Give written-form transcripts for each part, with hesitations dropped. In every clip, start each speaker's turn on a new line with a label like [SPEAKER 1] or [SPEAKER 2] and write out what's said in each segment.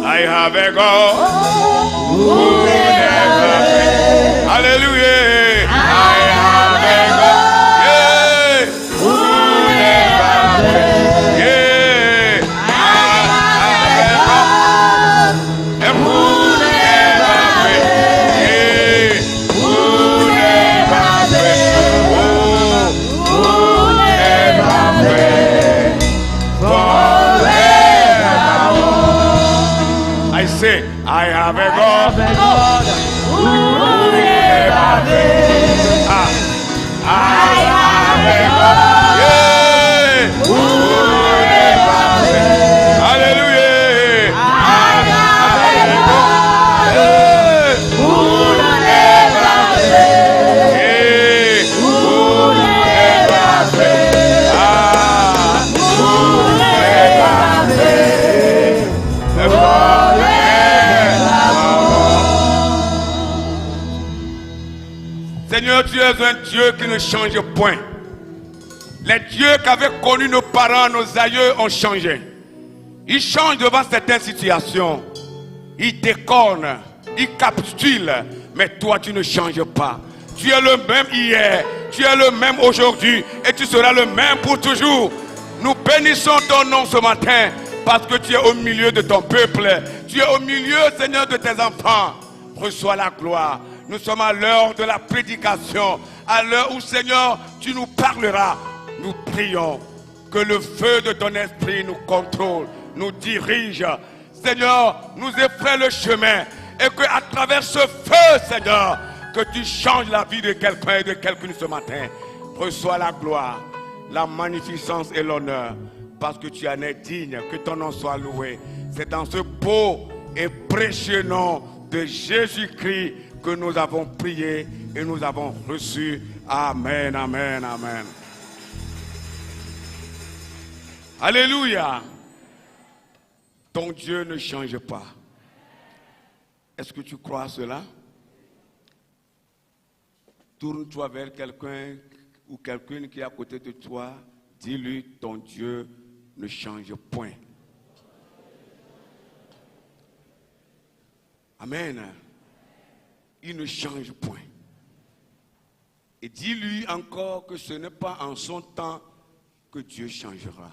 [SPEAKER 1] I have a God who never fails. Hallelujah. I have a God, yeah, who never fails. Yeah, I have a God who never fails. Yeah, who never fails. Oh, who never fails. I say, I have a God who never fails. I have a God, yeah, who never fails. Hallelujah. I have a God, yeah, who never fails. Yeah, who never fails. Who never fails. Seigneur, tu es un Dieu qui ne change point. Les dieux qu'avaient connus nos parents, nos aïeux ont changé. Ils changent devant certaines situations. Ils déconnent, ils capitulent. Mais toi, tu ne changes pas. Tu es le même hier, tu es le même aujourd'hui et tu seras le même pour toujours. Nous bénissons ton nom ce matin parce que tu es au milieu de ton peuple. Tu es au milieu, Seigneur, de tes enfants. Reçois la gloire. Nous sommes à l'heure de la prédication, à l'heure où, Seigneur, tu nous parleras. Nous prions que le feu de ton esprit nous contrôle, nous dirige. Seigneur, nous effraie le chemin et qu'à travers ce feu, Seigneur, que tu changes la vie de quelqu'un et de quelqu'une ce matin. Reçois la gloire, la magnificence et l'honneur parce que tu en es digne, que ton nom soit loué. C'est dans ce beau et précieux nom de Jésus-Christ que nous avons prié et nous avons reçu. Amen, amen, amen. Alléluia. Ton Dieu ne change pas. Est-ce que tu crois à cela? Tourne-toi vers quelqu'un ou quelqu'une qui est à côté de toi. Dis-lui, ton Dieu ne change point. Amen. Il ne change point. Et dis-lui encore que ce n'est pas en son temps que Dieu changera.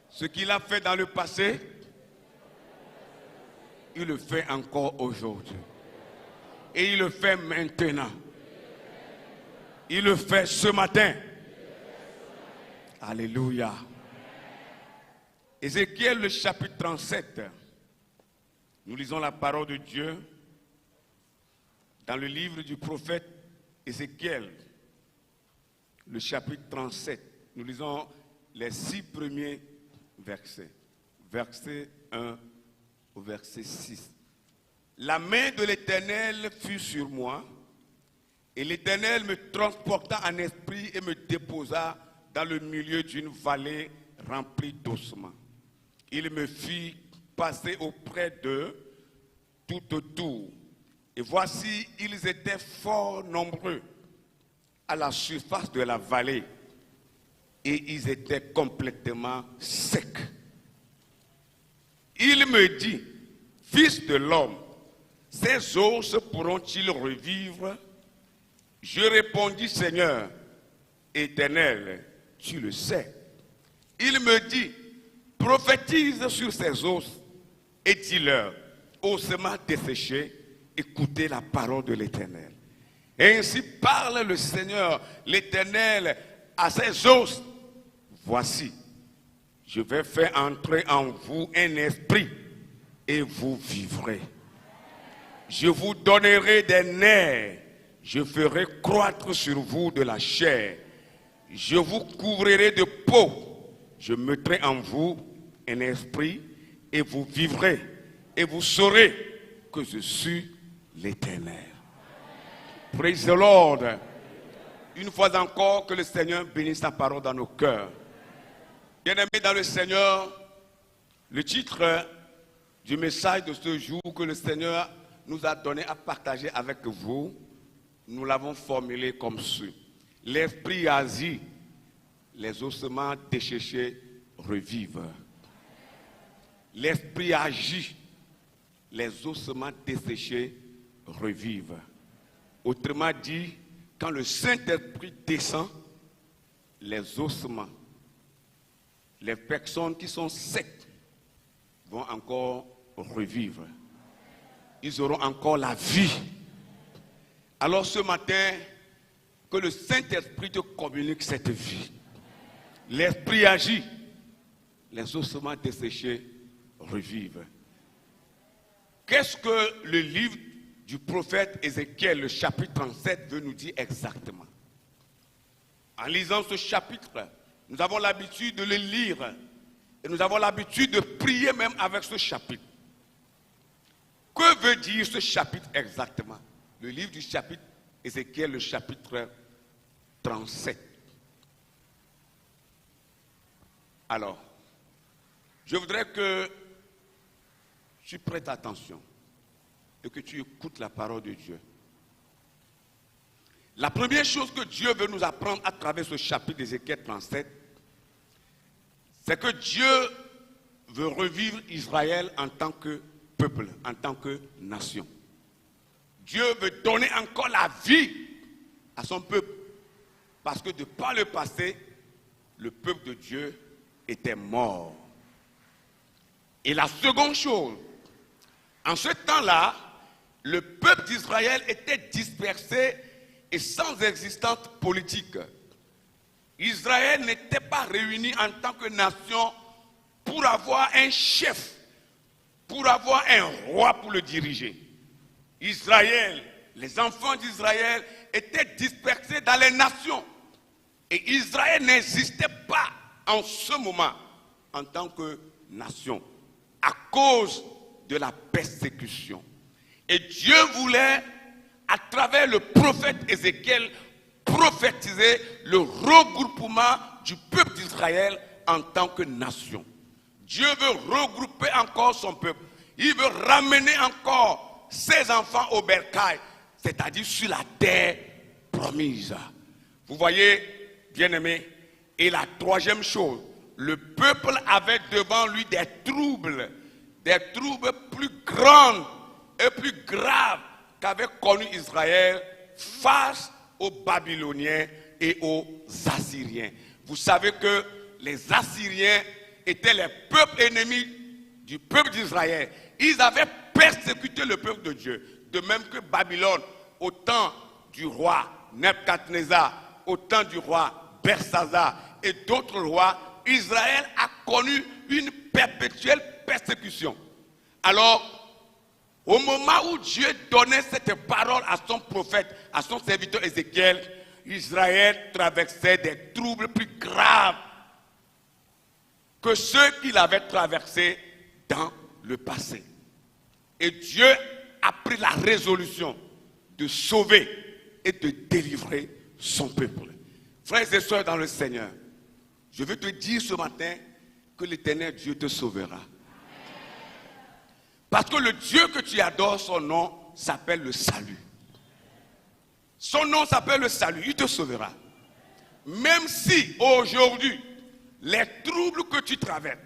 [SPEAKER 1] Ce qu'il a fait dans le passé, il le fait encore aujourd'hui. Et il le fait maintenant. Il le fait ce matin. Alléluia. Ézéchiel, le chapitre 37. Nous lisons la parole de Dieu dans le livre du prophète Ézéchiel, le chapitre 37. Nous lisons les 6 premiers versets. Verset 1 au verset 6. La main de l'Éternel fut sur moi, et l'Éternel me transporta en esprit et me déposa dans le milieu d'une vallée remplie d'ossements. Il me fit passer auprès d'eux tout autour. Et voici, ils étaient fort nombreux à la surface de la vallée, et ils étaient complètement secs. Il me dit, fils de l'homme, ces os pourront-ils revivre? Je répondis, Seigneur, Éternel, tu le sais. Il me dit, prophétise sur ces os et dis-leur, ossements desséchés, écoutez la parole de l'Éternel. Et ainsi parle le Seigneur, l'Éternel, à ces os. Voici, je vais faire entrer en vous un esprit et vous vivrez. Je vous donnerai des nerfs, je ferai croître sur vous de la chair. Je vous couvrirai de peau, je mettrai en vous un esprit et vous vivrez. Et vous saurez que je suis l'Éternel. Praise the Lord. Une fois encore, que le Seigneur bénisse sa parole dans nos cœurs. Bien-aimés dans le Seigneur, le titre du message de ce jour que le Seigneur nous a donné à partager avec vous, nous l'avons formulé comme suit. L'esprit agit, les ossements desséchés revivent. l'Esprit agit, les ossements desséchés revivent. Autrement dit, quand le Saint-Esprit descend, les ossements, les personnes qui sont secs vont encore revivre. Ils auront encore la vie. Alors ce matin, que le Saint-Esprit te communique cette vie. L'Esprit agit, les ossements desséchés revivent. Qu'est-ce que le livre du prophète Ézéchiel, le chapitre 37, veut nous dire exactement? En lisant ce chapitre, nous avons l'habitude de le lire et nous avons l'habitude de prier même avec ce chapitre. Que veut dire ce chapitre exactement? Le livre du chapitre Ézéchiel, le chapitre 37. Alors, je voudrais que tu prêtes attention et que tu écoutes la parole de Dieu. La première chose que Dieu veut nous apprendre à travers ce chapitre d'Ézéchiel 37, c'est que Dieu veut revivre Israël en tant que peuple, en tant que nation. Dieu veut donner encore la vie à son peuple. Parce que de par le passé, le peuple de Dieu était mort. Et la seconde chose, en ce temps-là, le peuple d'Israël était dispersé et sans existence politique. Israël n'était pas réuni en tant que nation pour avoir un chef, pour avoir un roi pour le diriger. Israël, les enfants d'Israël étaient dispersés dans les nations. Et Israël n'existait pas en ce moment en tant que nation à cause de la persécution. Et Dieu voulait, à travers le prophète Ézéchiel, prophétiser le regroupement du peuple d'Israël en tant que nation. Dieu veut regrouper encore son peuple. Il veut ramener encore ses enfants au bercail, c'est-à-dire sur la terre promise. Vous voyez, bien-aimés, et la troisième chose, le peuple avait devant lui des troubles plus grands et plus graves qu'avait connu Israël face aux Babyloniens et aux Assyriens. Vous savez que les Assyriens étaient les peuples ennemis du peuple d'Israël. Ils avaient persécuté le peuple de Dieu. De même que Babylone, au temps du roi Nebuchadnezzar, au temps du roi Belshazzar et d'autres rois, Israël a connu une perpétuelle persécution. Alors, au moment où Dieu donnait cette parole à son prophète, à son serviteur Ézéchiel, Israël traversait des troubles plus graves que ceux qu'il avait traversés dans le passé. Et Dieu a pris la résolution de sauver et de délivrer son peuple. Frères et sœurs dans le Seigneur, je veux te dire ce matin que l'Éternel Dieu te sauvera. Parce que le Dieu que tu adores, son nom s'appelle le salut. Son nom s'appelle le salut, il te sauvera. Même si aujourd'hui, les troubles que tu traverses,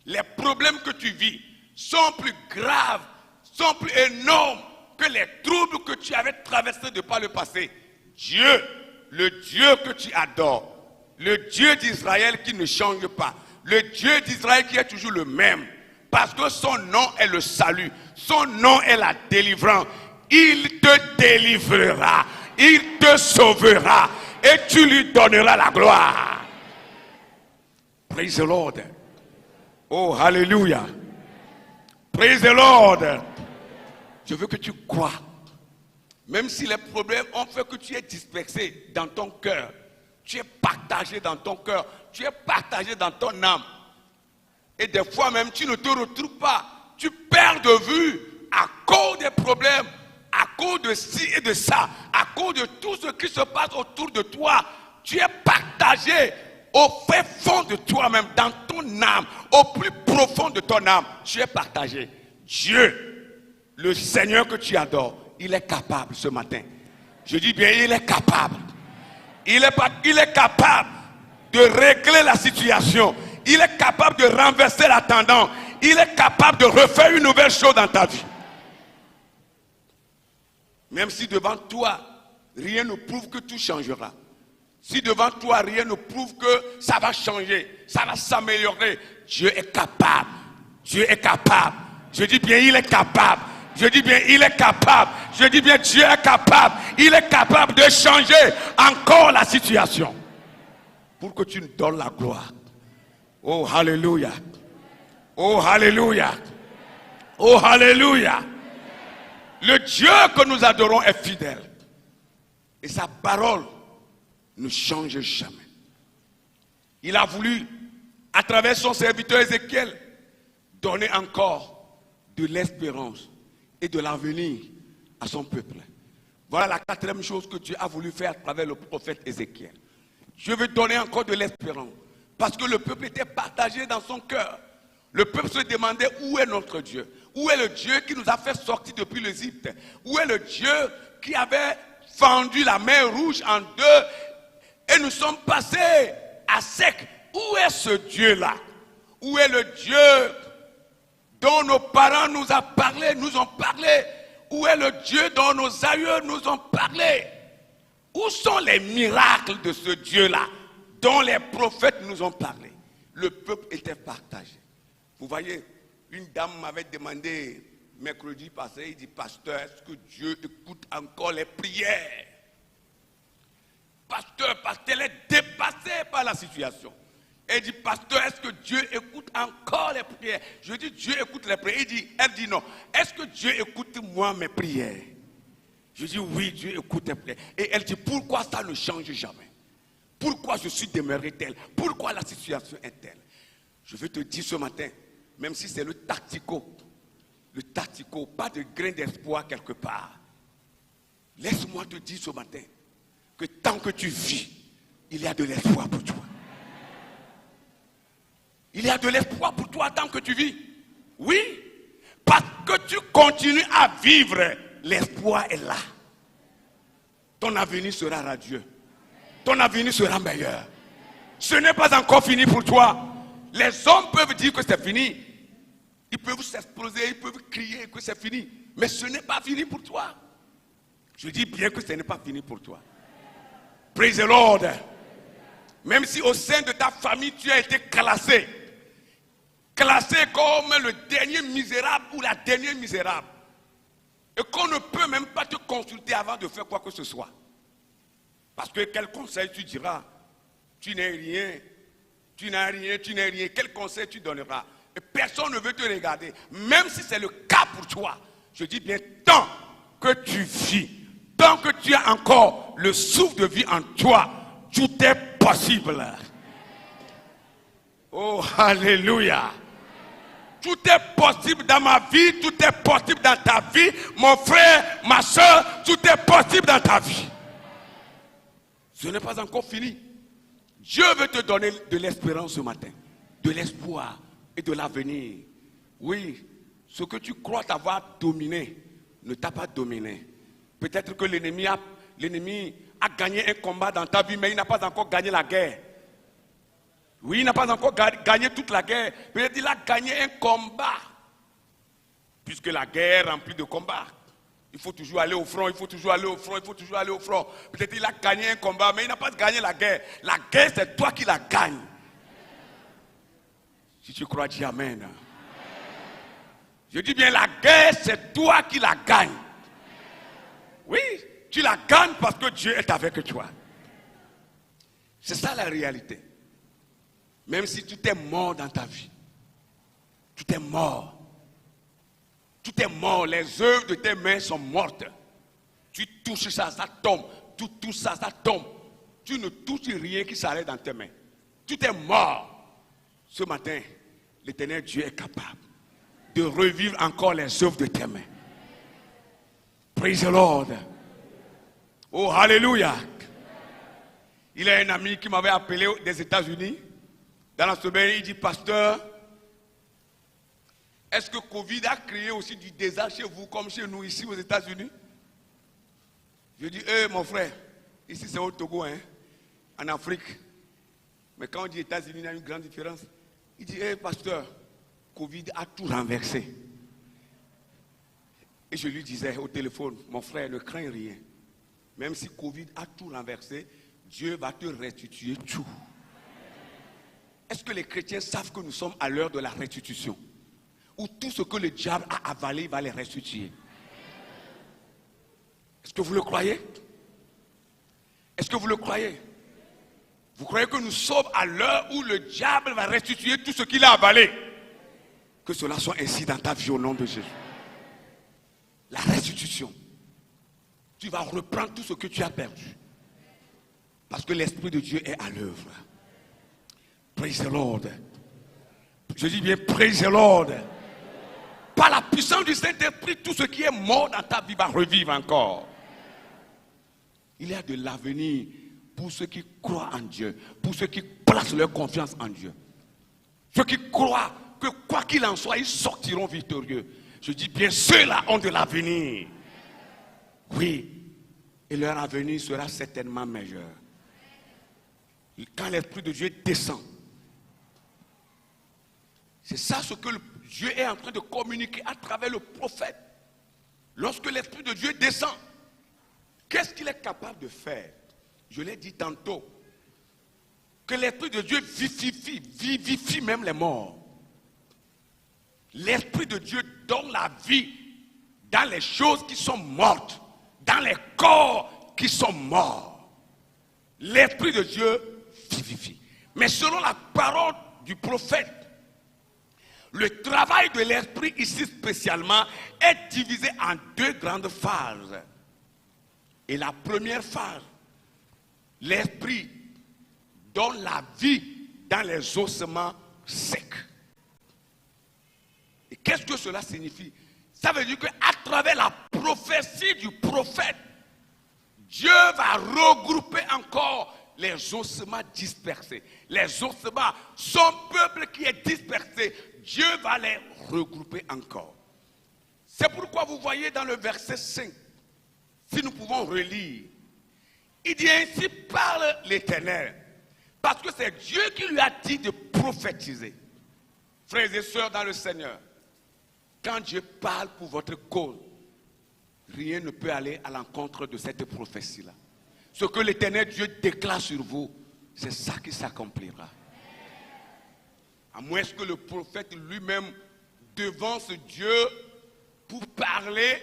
[SPEAKER 1] les problèmes que tu vis sont plus graves, sont plus énormes que les troubles que tu avais traversés de par le passé. Dieu, le Dieu que tu adores, le Dieu d'Israël qui ne change pas, le Dieu d'Israël qui est toujours le même, parce que son nom est le salut, son nom est la délivrance. Il te délivrera, il te sauvera et tu lui donneras la gloire. Praise the Lord. Oh, hallelujah. Praise the Lord. Je veux que tu crois. Même si les problèmes ont fait que tu es dispersé dans ton cœur, tu es partagé dans ton cœur, tu es partagé dans ton âme. Et des fois même, tu ne te retrouves pas. Tu perds de vue à cause des problèmes, à cause de ci et de ça, à cause de tout ce qui se passe autour de toi. Tu es partagé au fin fond de toi-même, dans ton âme, au plus profond de ton âme. Tu es partagé. Dieu, le Seigneur que tu adores, il est capable ce matin. Je dis bien, il est capable. Il est capable de régler la situation. Il est capable de renverser la tendance. il est capable de refaire une nouvelle chose dans ta vie. Même si devant toi, rien ne prouve que tout changera. Si devant toi, rien ne prouve que ça va changer, ça va s'améliorer, Dieu est capable. Dieu est capable. Je dis bien, il est capable. Je dis bien, il est capable. Je dis bien, Dieu est capable. Il est capable de changer encore la situation. Pour que tu nous donnes la gloire. Oh, alléluia. Oh, alléluia. Oh, alléluia. Le Dieu que nous adorons est fidèle. Et sa parole ne change jamais. Il a voulu, à travers son serviteur Ézéchiel, donner encore de l'espérance et de l'avenir à son peuple. Voilà la quatrième chose que Dieu a voulu faire à travers le prophète Ézéchiel. Je veux donner encore de l'espérance. Parce que le peuple était partagé dans son cœur. Le peuple se demandait où est notre Dieu. Où est le Dieu qui nous a fait sortir depuis l'Égypte? Où est le Dieu qui avait fendu la mer Rouge en deux et nous sommes passés à sec? Où est ce Dieu-là? Où est le Dieu dont nos parents nous ont parlé? Où est le Dieu dont nos aïeux nous ont parlé? Où sont les miracles de ce Dieu-là dont les prophètes nous ont parlé? Le peuple était partagé. Vous voyez, une dame m'avait demandé mercredi passé, il dit, pasteur, est-ce que Dieu écoute encore les prières? Pasteur, parce qu'elle est dépassée par la situation. Elle dit, pasteur, est-ce que Dieu écoute encore les prières? Je dis, Dieu écoute les prières. Elle dit non. Est-ce que Dieu écoute moi mes prières? Je dis, oui, Dieu écoute les prières. Et elle dit, pourquoi ça ne change jamais? Pourquoi je suis demeuré tel? Pourquoi la situation est telle? Je veux te dire ce matin, même si c'est le tactico, pas de grain d'espoir quelque part. Laisse-moi te dire ce matin que tant que tu vis, il y a de l'espoir pour toi. Il y a de l'espoir pour toi tant que tu vis. Oui, parce que tu continues à vivre, l'espoir est là. Ton avenir sera radieux. Ton avenir sera meilleur. Ce n'est pas encore fini pour toi. Les hommes peuvent dire que c'est fini. Ils peuvent s'exploser, ils peuvent crier que c'est fini. Mais ce n'est pas fini pour toi. Je dis bien que ce n'est pas fini pour toi. Praise the Lord. Même si au sein de ta famille, tu as été classé comme le dernier misérable ou la dernière misérable. Et qu'on ne peut même pas te consulter avant de faire quoi que ce soit. Parce que quel conseil tu diras? Tu n'es rien. Tu n'as rien, tu n'es rien. Quel conseil tu donneras? Et personne ne veut te regarder. Même si c'est le cas pour toi. Je dis bien, tant que tu vis, tant que tu as encore le souffle de vie en toi, tout est possible. Oh, alléluia. Tout est possible dans ma vie, tout est possible dans ta vie. Mon frère, ma soeur, tout est possible dans ta vie. Ce n'est pas encore fini. Dieu veut te donner de l'espérance ce matin, de l'espoir et de l'avenir. Oui, ce que tu crois t'avoir dominé ne t'a pas dominé. Peut-être que l'ennemi a gagné un combat dans ta vie, mais il n'a pas encore gagné la guerre. Oui, il n'a pas encore gagné toute la guerre. Peut-être qu'il a gagné un combat. Puisque la guerre est remplie de combats. Il faut toujours aller au front, il faut toujours aller au front, il faut toujours aller au front. Peut-être qu'il a gagné un combat, mais il n'a pas gagné la guerre. La guerre, c'est toi qui la gagnes. Si tu crois, dis Amen. Je dis bien, la guerre, c'est toi qui la gagnes. Oui, tu la gagnes parce que Dieu est avec toi. C'est ça la réalité. Même si tu t'es mort dans ta vie, tu t'es mort. Tout est mort, les œuvres de tes mains sont mortes. Tu touches ça, ça tombe. Tu touches ça, ça tombe. Tu ne touches rien qui s'arrête dans tes mains. Tout est mort. Ce matin, l'Éternel Dieu est capable de revivre encore les œuvres de tes mains. Praise the Lord. Oh, hallelujah. Il y a un ami qui m'avait appelé des États-Unis. Dans la semaine, il dit, pasteur, est-ce que Covid a créé aussi du désastre chez vous comme chez nous ici aux États-Unis? Je dis, mon frère, ici c'est au Togo, hein, en Afrique. Mais quand on dit États-Unis, il y a une grande différence. Il dit, pasteur, Covid a tout renversé. Et je lui disais au téléphone, mon frère, ne crains rien. Même si Covid a tout renversé, Dieu va te restituer tout. Est-ce que les chrétiens savent que nous sommes à l'heure de la restitution? Où tout ce que le diable a avalé, il va les restituer. Est-ce que vous le croyez? Est-ce que vous le croyez? Vous croyez que nous sommes à l'heure où le diable va restituer tout ce qu'il a avalé? Que cela soit ainsi dans ta vie au nom de Jésus. La restitution. Tu vas reprendre tout ce que tu as perdu. Parce que l'Esprit de Dieu est à l'œuvre. Praise the Lord. Je dis bien praise the Lord. Par la puissance du Saint-Esprit, tout ce qui est mort dans ta vie va revivre encore. Il y a de l'avenir pour ceux qui croient en Dieu, pour ceux qui placent leur confiance en Dieu. Ceux qui croient que quoi qu'il en soit, ils sortiront victorieux. Je dis bien, ceux-là ont de l'avenir. Oui, et leur avenir sera certainement meilleur. Quand l'Esprit de Dieu descend, c'est ça ce que Dieu est en train de communiquer à travers le prophète. Lorsque l'Esprit de Dieu descend, qu'est-ce qu'il est capable de faire? Je l'ai dit tantôt, que l'Esprit de Dieu vivifie même les morts. L'Esprit de Dieu donne la vie dans les choses qui sont mortes, dans les corps qui sont morts. L'Esprit de Dieu vivifie. Mais selon la parole du prophète, le travail de l'Esprit ici spécialement est divisé en deux grandes phases. Et la première phase, l'Esprit donne la vie dans les ossements secs. Et qu'est-ce que cela signifie? Ça veut dire qu'à travers la prophétie du prophète, Dieu va regrouper encore les ossements dispersés. Les ossements, son peuple qui est dispersé, Dieu va les regrouper encore. C'est pourquoi vous voyez dans le verset 5, si nous pouvons relire, il dit ainsi parle l'Éternel, parce que c'est Dieu qui lui a dit de prophétiser. Frères et sœurs dans le Seigneur, quand Dieu parle pour votre cause, rien ne peut aller à l'encontre de cette prophétie-là. Ce que l'Éternel Dieu déclare sur vous, c'est ça qui s'accomplira. À moins que le prophète lui-même devance Dieu pour parler,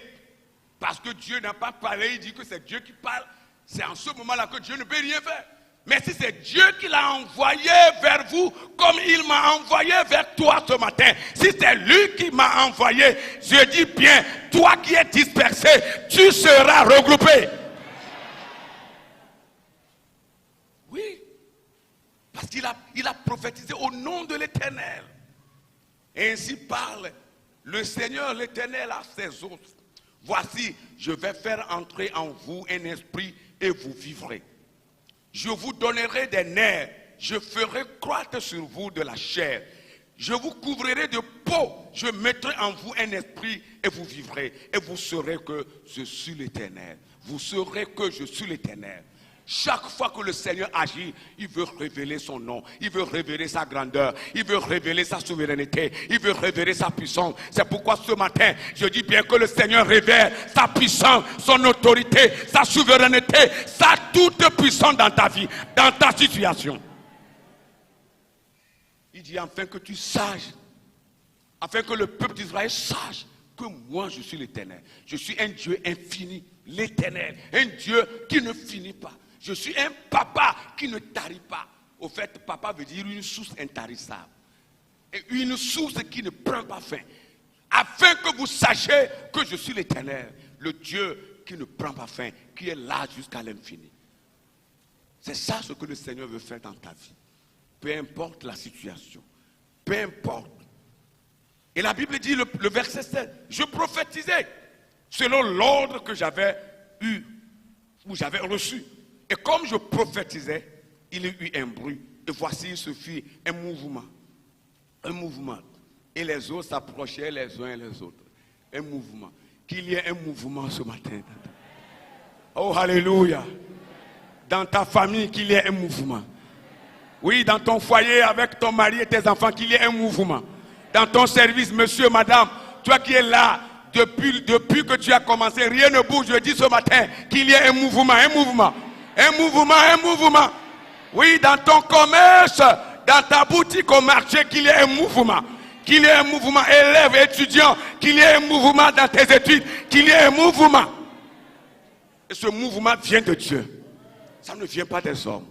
[SPEAKER 1] parce que Dieu n'a pas parlé, il dit que c'est Dieu qui parle. C'est en ce moment-là que Dieu ne peut rien faire. Mais si c'est Dieu qui l'a envoyé vers vous, comme il m'a envoyé vers toi ce matin, si c'est lui qui m'a envoyé, je dis bien, toi qui es dispersé, tu seras regroupé. Oui, parce qu'il a prophétisé au nom de l'Éternel. Et ainsi parle le Seigneur, l'Éternel à ses hôtes. Voici, je vais faire entrer en vous un esprit et vous vivrez. Je vous donnerai des nerfs, je ferai croître sur vous de la chair. Je vous couvrirai de peau, je mettrai en vous un esprit et vous vivrez. Et vous saurez que je suis l'Éternel. Vous saurez que je suis l'Éternel. Chaque fois que le Seigneur agit, il veut révéler son nom, il veut révéler sa grandeur, il veut révéler sa souveraineté, il veut révéler sa puissance. C'est pourquoi ce matin, je dis bien que le Seigneur révèle sa puissance, son autorité, sa souveraineté, sa toute puissance dans ta vie, dans ta situation. Il dit afin que tu saches, afin que le peuple d'Israël sache que moi je suis l'Éternel. Je suis un Dieu infini, l'Éternel, un Dieu qui ne finit pas. Je suis un papa qui ne tarit pas. Au fait, papa veut dire une source intarissable. Et une source qui ne prend pas fin. Afin que vous sachiez que je suis l'Éternel, le Dieu qui ne prend pas fin, qui est là jusqu'à l'infini. C'est ça ce que le Seigneur veut faire dans ta vie. Peu importe la situation. Peu importe. Et la Bible dit, le verset 7, je prophétisais selon l'ordre que j'avais eu, ou j'avais reçu. Et comme je prophétisais, il y eut un bruit. Et voici, il se fit un mouvement. Un mouvement. Et les autres s'approchaient les uns et les autres. Un mouvement. Qu'il y ait un mouvement ce matin. Oh, alléluia. Dans ta famille, qu'il y ait un mouvement. Oui, dans ton foyer, avec ton mari et tes enfants, qu'il y ait un mouvement. dans ton service, monsieur, madame, toi qui es là, depuis que tu as commencé, rien ne bouge. Je dis ce matin qu'il y a un mouvement. Oui, dans ton commerce, dans ta boutique au marché, qu'il y ait un mouvement. Qu'il y ait un mouvement, élève, étudiant, qu'il y ait un mouvement dans tes études, qu'il y ait un mouvement. Et ce mouvement vient de Dieu. Ça ne vient pas des hommes.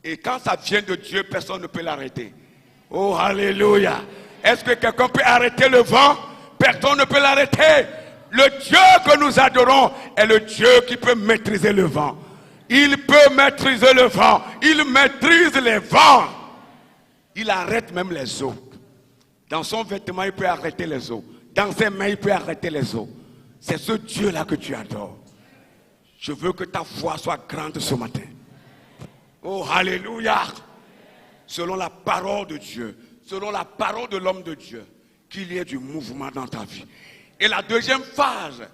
[SPEAKER 1] Et quand ça vient de Dieu, personne ne peut l'arrêter. Oh, alléluia. Est-ce que quelqu'un peut arrêter le vent? Personne ne peut l'arrêter. Le Dieu que nous adorons est le Dieu qui peut maîtriser le vent. Il peut maîtriser le vent. Il maîtrise les vents. Il arrête même les eaux. Dans son vêtement, il peut arrêter les eaux. Dans ses mains, il peut arrêter les eaux. C'est ce Dieu-là que tu adores. Je veux que ta foi soit grande ce matin. Oh, alléluia. Selon la parole de Dieu, selon la parole de l'homme de Dieu, qu'il y ait du mouvement dans ta vie. Et la deuxième phase,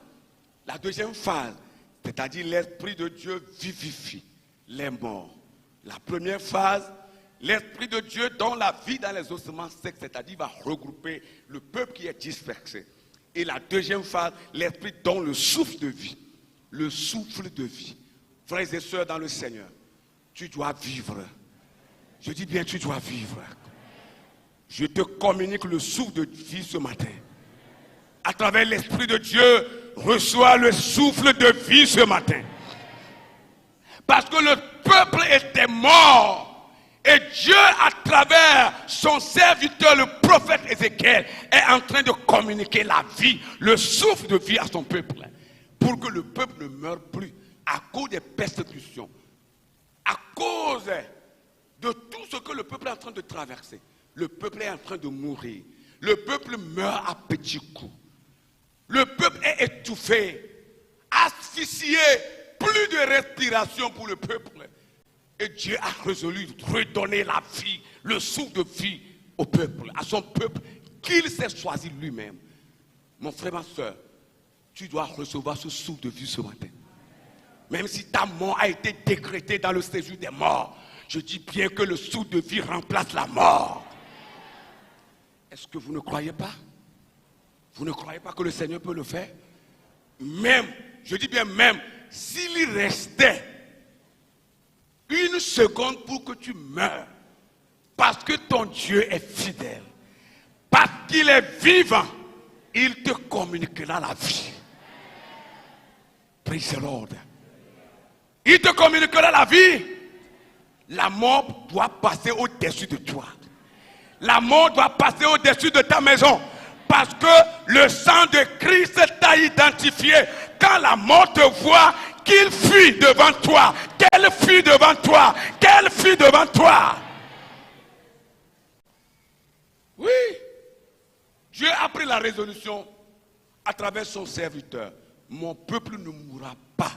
[SPEAKER 1] c'est-à-dire l'Esprit de Dieu vivifie les morts. La première phase, l'Esprit de Dieu donne la vie dans les ossements secs, c'est-à-dire va regrouper le peuple qui est dispersé. Et la deuxième phase, l'Esprit donne le souffle de vie. Le souffle de vie. Frères et sœurs dans le Seigneur, tu dois vivre. Je dis bien, tu dois vivre. Je te communique le souffle de vie ce matin. À travers l'Esprit de Dieu, reçois le souffle de vie ce matin. Parce que le peuple était mort. Et Dieu, à travers son serviteur, le prophète Ézéchiel, est en train de communiquer la vie, le souffle de vie à son peuple. Pour que le peuple ne meure plus à cause des persécutions. À cause de tout ce que le peuple est en train de traverser. Le peuple est en train de mourir. Le peuple meurt à petits coups. Le peuple est étouffé, asphyxié, plus de respiration pour le peuple. Et Dieu a résolu de redonner la vie, le souffle de vie au peuple, à son peuple qu'il s'est choisi lui-même. Mon frère, ma soeur, tu dois recevoir ce souffle de vie ce matin. Même si ta mort a été décrétée dans le séjour des morts, je dis bien que le souffle de vie remplace la mort. Est-ce que vous ne croyez pas? Vous ne croyez pas que le Seigneur peut le faire? Même, je dis bien même, s'il restait une seconde pour que tu meurs, parce que ton Dieu est fidèle, parce qu'il est vivant, il te communiquera la vie. Praise the Lord. Il te communiquera la vie. La mort doit passer au-dessus de toi. La mort doit passer au-dessus de ta maison. Parce que le sang de Christ t'a identifié. Quand la mort te voit, qu'il fuit devant toi. Qu'elle fuit devant toi. Qu'elle fuit devant toi. Oui. Dieu a pris la résolution à travers son serviteur. Mon peuple ne mourra pas.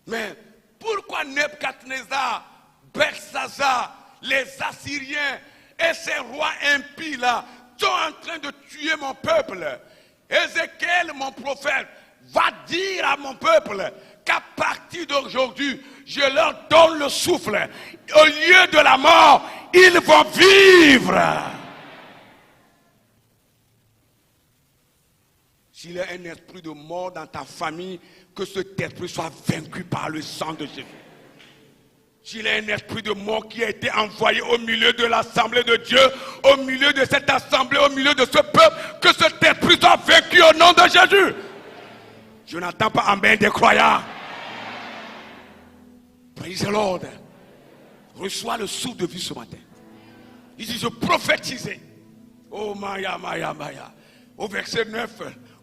[SPEAKER 1] Mais pourquoi Nebuchadnezzar, Belshazzar, les Assyriens et ces rois impies là sont en train de tuer mon peuple? Ézéchiel, mon prophète, va dire à mon peuple qu'à partir d'aujourd'hui, je leur donne le souffle. Au lieu de la mort, ils vont vivre. S'il y a un esprit de mort dans ta famille, que cet esprit soit vaincu par le sang de Jésus. S'il y a un esprit de mort qui a été envoyé au milieu de l'assemblée de Dieu, au milieu de cette assemblée, au milieu de ce peuple, que cet esprit soit vaincu au nom de Jésus. Je n'entends pas amen des croyants. Praise the Lord. Reçois le souffle de vie ce matin. Il dit, je prophétisais. Oh, Maya. Au verset 9.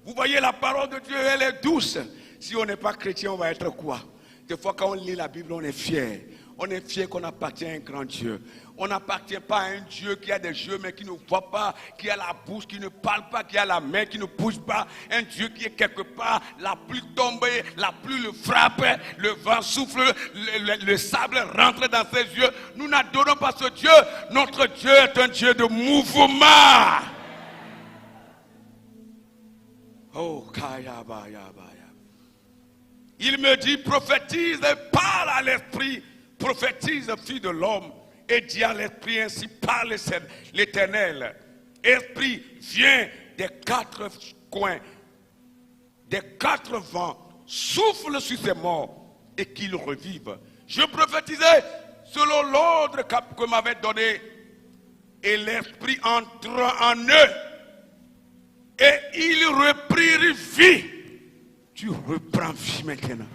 [SPEAKER 1] Vous voyez, la parole de Dieu, elle est douce. Si on n'est pas chrétien, on va être quoi? Des fois, quand on lit la Bible, on est fier. On est fier qu'on appartient à un grand Dieu. On n'appartient pas à un Dieu qui a des yeux mais qui ne voit pas, qui a la bouche qui ne parle pas, qui a la main qui ne bouge pas. Un Dieu qui est quelque part, la pluie tombe, la pluie le frappe, le vent souffle, le sable rentre dans ses yeux. Nous n'adorons pas ce Dieu. Notre Dieu est un Dieu de mouvement. Oh, kaya baya baya. Il me dit, prophétise, parle à l'esprit, prophétise, fille de l'homme, et dis à l'esprit ainsi, parle l'Éternel. Esprit, vient des quatre coins, des quatre vents, souffle sur ces morts et qu'ils revivent. Je prophétisais selon l'ordre que m'avait donné, et l'Esprit entra en eux et ils reprirent vie. Tu reprends vie maintenant.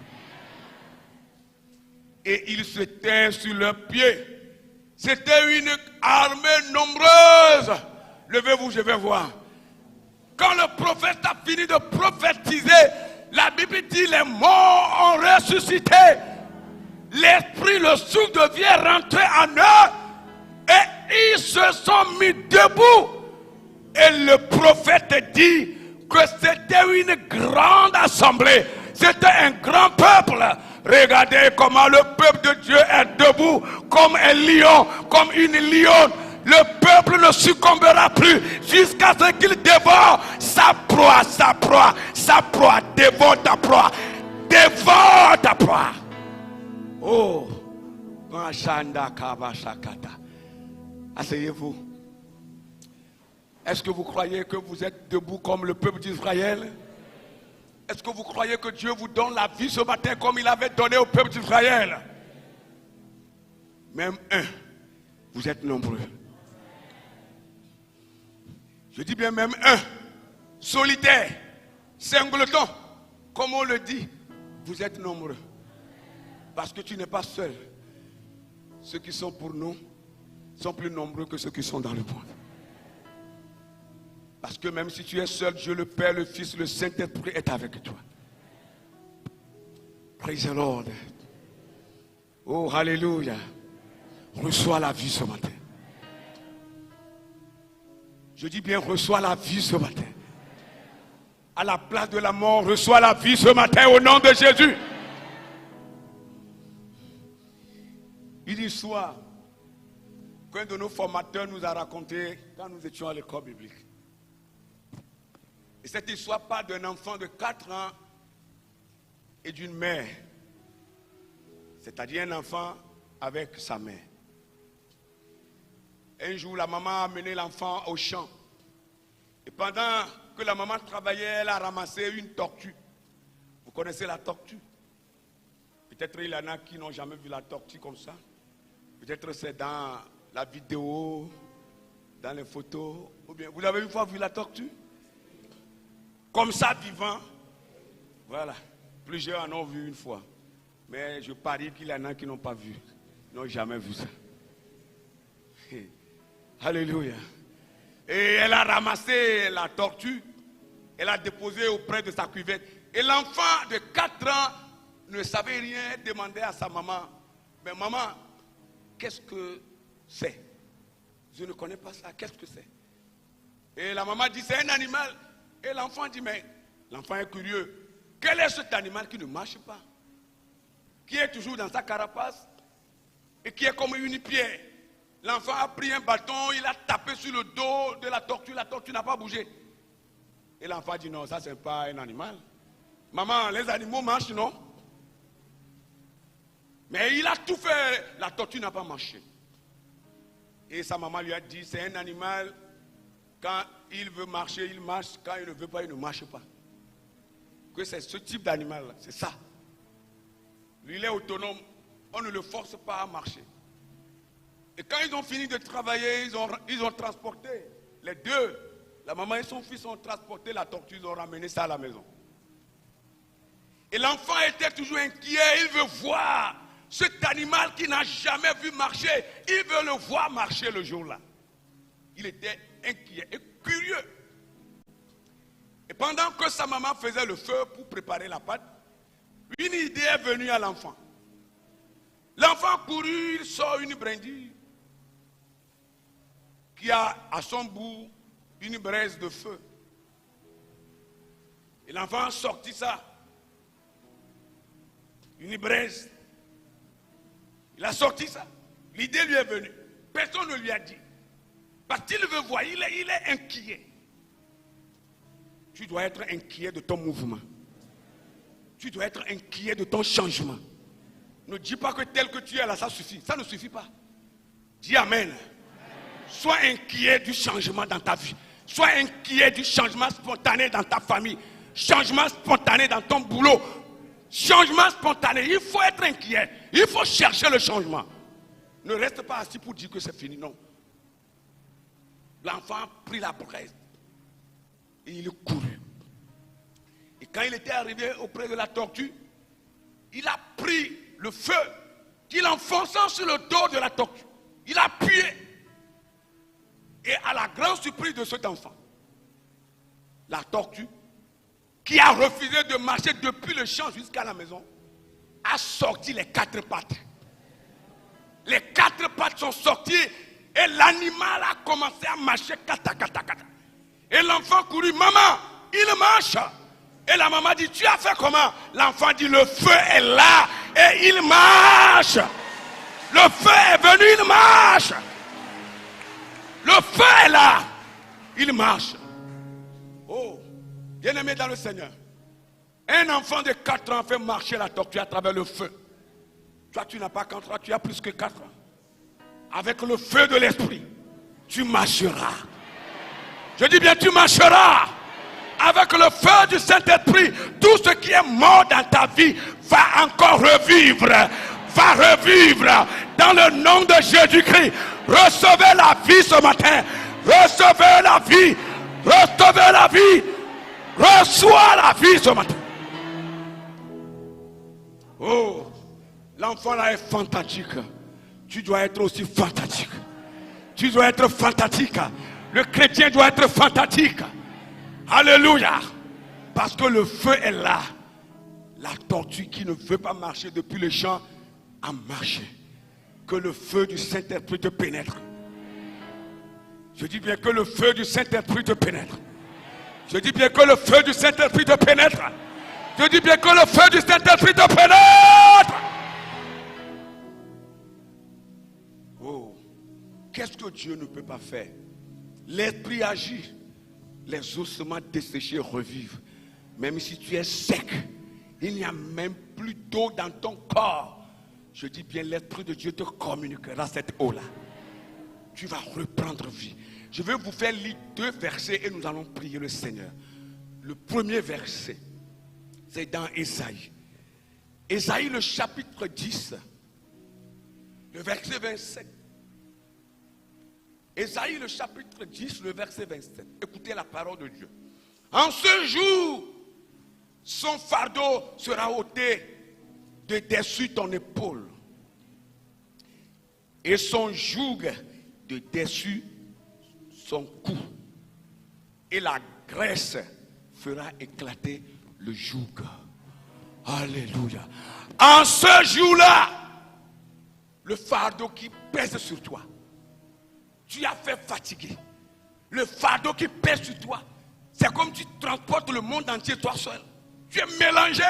[SPEAKER 1] Et ils se tinrent sur leurs pieds. C'était une armée nombreuse. Levez-vous, je vais voir. Quand le prophète a fini de prophétiser, la Bible dit les morts ont ressuscité. L'esprit, le souffle de vie est rentré en eux. Et ils se sont mis debout. Et le prophète dit que c'était une grande assemblée. C'était un grand peuple. Regardez comment le peuple de Dieu est debout comme un lion, comme une lionne. Le peuple ne succombera plus jusqu'à ce qu'il dévore sa proie, sa proie, sa proie. Dévore ta proie. Dévore ta proie. Oh, asseyez-vous. Est-ce que vous croyez que vous êtes debout comme le peuple d'Israël? Est-ce que vous croyez que Dieu vous donne la vie ce matin comme il avait donné au peuple d'Israël? Même un, vous êtes nombreux. Je dis bien même un, solitaire, singleton, comme on le dit, vous êtes nombreux. Parce que tu n'es pas seul. Ceux qui sont pour nous sont plus nombreux que ceux qui sont dans le monde. Parce que même si tu es seul, Dieu le Père, le Fils, le Saint-Esprit est avec toi. Praise the Lord. Oh, hallelujah. Reçois la vie ce matin. Je dis bien, reçois la vie ce matin. À la place de la mort, reçois la vie ce matin au nom de Jésus. Une histoire qu'un de nos formateurs nous a raconté quand nous étions à l'école biblique. Et cette histoire parle d'un enfant de 4 ans et d'une mère. C'est-à-dire un enfant avec sa mère. Un jour, la maman a amené l'enfant au champ. Et pendant que la maman travaillait, elle a ramassé une tortue. Vous connaissez la tortue? Peut-être il y en a qui n'ont jamais vu la tortue comme ça. Peut-être c'est dans la vidéo, dans les photos. Ou bien, vous avez une fois vu la tortue? Comme ça, vivant. Voilà. Plusieurs en ont vu une fois. Mais je parie qu'il y en a qui n'ont pas vu. N'ont jamais vu ça. Alléluia. Et elle a ramassé la tortue. Elle a déposé auprès de sa cuvette. Et l'enfant de 4 ans ne savait rien, demandait à sa maman. Mais maman, qu'est-ce que c'est? Je ne connais pas ça. Qu'est-ce que c'est? Et la maman dit, c'est un animal. Et l'enfant dit, mais l'enfant est curieux. Quel est cet animal qui ne marche pas? Qui est toujours dans sa carapace et qui est comme une pierre. L'enfant a pris un bâton, il a tapé sur le dos de la tortue n'a pas bougé. Et l'enfant dit, non, ça c'est pas un animal. Maman, les animaux marchent, non? Mais il a tout fait, la tortue n'a pas marché. Et sa maman lui a dit, c'est un animal, quand il veut marcher, il marche, quand il ne veut pas, il ne marche pas. Que c'est ce type d'animal, c'est ça. Lui, il est autonome, on ne le force pas à marcher. Et quand ils ont fini de travailler, ils ont transporté, les deux, la maman et son fils ont transporté la tortue, ils ont ramené ça à la maison. Et l'enfant était toujours inquiet, il veut voir cet animal qu'il n'a jamais vu marcher, il veut le voir marcher le jour-là. Il était inquiet et curieux. Et pendant que sa maman faisait le feu pour préparer la pâte, une idée est venue à l'enfant. L'enfant couru, il sort une brindille qui a à son bout une braise de feu. Et l'enfant a sorti ça. Une braise. Il a sorti ça. L'idée lui est venue. Personne ne lui a dit. Parce qu'il veut voir, il est inquiet. Tu dois être inquiet de ton mouvement. Tu dois être inquiet de ton changement. Ne dis pas que tel que tu es là, ça suffit. Ça ne suffit pas. Dis Amen. Sois inquiet du changement dans ta vie. Sois inquiet du changement spontané dans ta famille. Changement spontané dans ton boulot. Changement spontané. Il faut être inquiet. Il faut chercher le changement. Ne reste pas assis pour dire que c'est fini. Non. L'enfant a pris la braise. Et il est couru. Et quand il était arrivé auprès de la tortue, il a pris le feu qu'il enfonça sur le dos de la tortue. Il a appuyé. Et à la grande surprise de cet enfant, la tortue, qui a refusé de marcher depuis le champ jusqu'à la maison, a sorti les 4 pattes. Les 4 pattes sont sorties et l'animal a commencé à marcher kata. Et l'enfant courut, maman, il marche. Et la maman dit, tu as fait comment? L'enfant dit, le feu est là et il marche. Le feu est venu, il marche. Le feu est là, il marche. Oh, bien-aimé dans le Seigneur, un enfant de 4 ans fait marcher la tortue à travers le feu. Toi, tu n'as pas 4 ans, tu as plus que 4 ans. Avec le feu de l'esprit, tu marcheras. Je dis bien, tu marcheras. Avec le feu du Saint-Esprit, tout ce qui est mort dans ta vie va encore revivre. Va revivre dans le nom de Jésus-Christ. Recevez la vie ce matin. Recevez la vie. Recevez la vie. Reçois la vie ce matin. Oh, l'enfant là est fantastique. Tu dois être aussi fantastique. Tu dois être fantastique. Le chrétien doit être fantastique. Alléluia. Parce que le feu est là. La tortue qui ne veut pas marcher depuis le champ a marché. Que le feu du Saint-Esprit te pénètre. Je dis bien que le feu du Saint-Esprit te pénètre. Je dis bien que le feu du Saint-Esprit te pénètre. Je dis bien que le feu du Saint-Esprit te pénètre. Oh, qu'est-ce que Dieu ne peut pas faire? L'Esprit agit. Les ossements desséchés revivent. Même si tu es sec, il n'y a même plus d'eau dans ton corps. Je dis bien, l'Esprit de Dieu te communiquera cette eau-là. Tu vas reprendre vie. Je vais vous faire lire 2 versets et nous allons prier le Seigneur. Le premier verset, c'est dans Ésaïe. Ésaïe, le chapitre 10, le verset 27. Ésaïe, le chapitre 10, le verset 27. Écoutez la parole de Dieu. En ce jour, son fardeau sera ôté de dessus ton épaule, et son joug de dessus son cou, et la graisse fera éclater le joug. Alléluia. En ce jour-là, le fardeau qui pèse sur toi, tu as fait fatiguer. Le fardeau qui pèse sur toi, c'est comme tu transportes le monde entier toi seul. Tu es mélangé.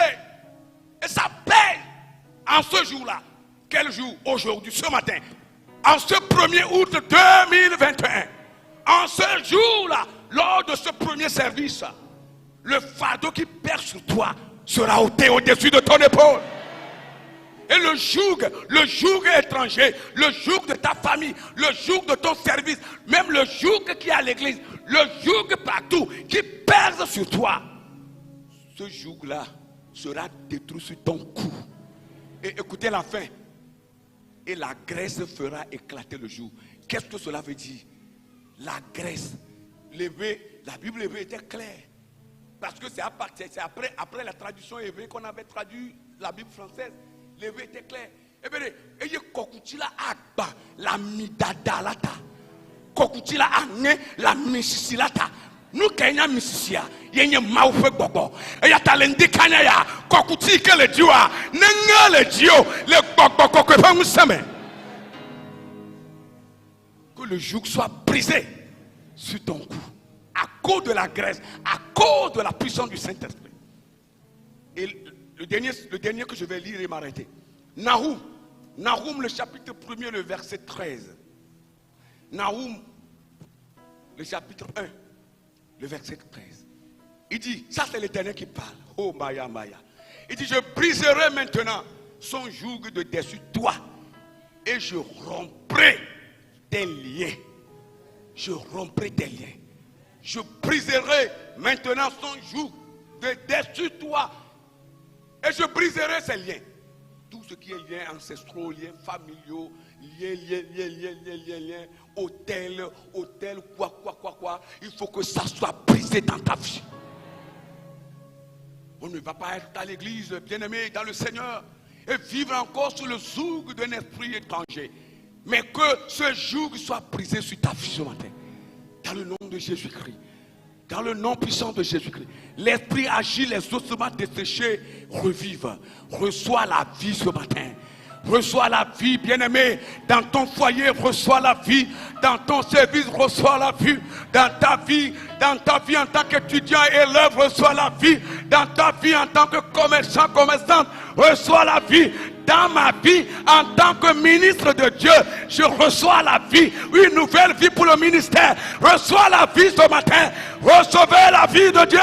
[SPEAKER 1] Et ça pèse. En ce jour-là. Quel jour? Aujourd'hui, ce matin. En ce 1er août 2021. En ce jour-là, lors de ce premier service, le fardeau qui pèse sur toi sera ôté au-dessus de ton épaule. Et le joug étranger, le joug de ta famille, le joug de ton service, même le joug qui est à l'église, le joug partout qui pèse sur toi, ce joug-là sera détruit sur ton cou. Et écoutez la fin. Et la graisse fera éclater le joug. Qu'est-ce que cela veut dire? La graisse levée, la Bible levée était claire. Parce que c'est après la traduction hébreu qu'on avait traduit la Bible française. L'éveil était clair. Eh bien, il y a kokutila agba la midadalata. Kokutila agne la misisilata. Nous kenya misisia, yenye maufe bobo. Et ya talendi kanya ya kokuti ke le diwa, nenga le dio, le bobo kokwepa musame. Que le joug soit brisé sur ton cou. À cause de la graisse, à cause de la puissance du Saint-Esprit. Et le dernier que je vais lire et m'arrêter. Nahum, le chapitre 1er, le verset 13. Nahum, le chapitre 1, le verset 13. Il dit, ça c'est l'Éternel qui parle. Oh Maya Maya. Il dit, je briserai maintenant son joug de dessus toi et je romprai tes liens. Je romprai tes liens. Je briserai maintenant son joug dessus toi. Et je briserai ses liens. Tout ce qui est liens ancestraux, liens familiaux, liens, hôtel, quoi. Il faut que ça soit brisé dans ta vie. On ne va pas être à l'église, bien-aimé, dans le Seigneur, et vivre encore sous le joug d'un esprit étranger. Mais que ce joug soit brisé sur ta vie ce matin. Dans le nom de Jésus-Christ. Dans le nom puissant de Jésus-Christ. L'esprit agit, les ossements desséchés revivent. Reçois la vie ce matin. Reçois la vie, bien-aimé. Dans ton foyer, reçois la vie. Dans ton service, reçois la vie. Dans ta vie en tant qu'étudiant et élève, reçois la vie. Dans ta vie en tant que commerçant, commerçante, reçois la vie. Dans ma vie, en tant que ministre de Dieu, je reçois la vie. Une nouvelle vie pour le ministère. Reçois la vie ce matin. Recevez la vie de Dieu.